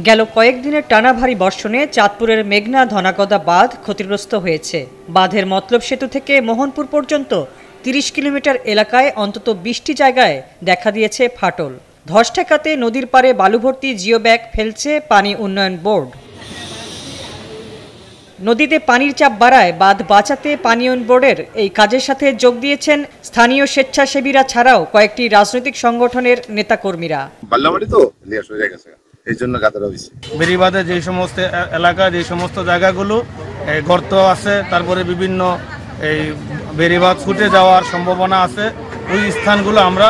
গেল কয়েকদিনের টানা ভারী বর্ষণে চাঁদপুরের মেঘনা ধনাগদা বাঁধ ক্ষতিগ্রস্ত হয়েছে। বাঁধের মতলব সেতু থেকে মোহনপুর পর্যন্ত ৩০ কিলোমিটার এলাকায় অন্তত ২০টি জায়গায় দেখা দিয়েছে ফাটল। ধস ঠেকাতে নদীর পাড়ে বালুভর্তি জিও ব্যাগ ফেলছে পানি উন্নয়ন বোর্ড। নদীতে পানির চাপ বাড়ায় বাঁধ বাঁচাতে পানি উন্নয়ন বোর্ডের এই কাজের সাথে যোগ দিয়েছেন স্থানীয় স্বেচ্ছাসেবীরা ছাড়াও কয়েকটি রাজনৈতিক সংগঠনের নেতাকর্মীরা। এই জন্য গাদারা হয়েছে। বেড়িবাঁধে যে সমস্ত এলাকা, যে সমস্ত জায়গাগুলো গর্ত আছে, তারপরে বিভিন্ন এই বেড়িবাঁধ ছুটে যাওয়ার সম্ভাবনা আছে, ওই স্থানগুলো আমরা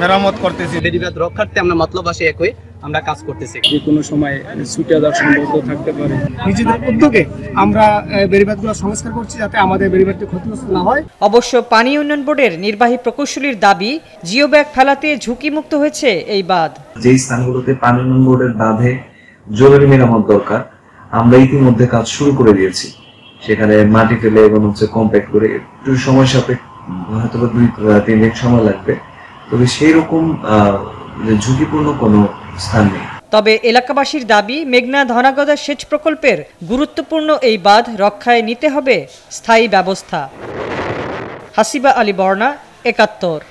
মেরামত করতেছি। বেড়িবাঁধ রক্ষার্থে আমরা মতলববাসী একই আমরা কাজ করতেছি। যে কোনো সময় ছুটে যাওয়ার সম্ভাবনা থাকতে পারে। নিজেদের উদ্যোগে আমরা বেড়িবাঁধগুলো সংস্কার করছি যাতে আমাদের বেড়িবাঁধটি ক্ষতিগ্রস্ত না হয়। অবশ্য পানি উন্নয়ন বোর্ডের নির্বাহী প্রকৌশলীর দাবি, জিও ব্যাগ ফেলাতে ঝুঁকিমুক্ত হয়েছে এই বাঁধ। যে স্থানগুলোতে পানি উন্নয়ন বোর্ডের বাঁধে জরুরি মেরামত দরকার, আমরা ইতিমধ্যে কাজ শুরু করে দিয়েছি। সেখানে মাটি ফেলে এবং কম্প্যাক্ট করে একটু সময় সাপেক্ষ, হয়তো 2-3 দিন সময় লাগবে, তবে সেই রকম ঝুঁকিপূর্ণ কোনো স্থান নেই। তবে এলাকাবাসীর দাবি, মেঘনা ধনাগদা সেচ প্রকল্পের গুরুত্বপূর্ণ এই বাঁধ রক্ষায় নিতে হবে স্থায়ী ব্যবস্থা। হাসিবা আলী বর্ণা, ৭১।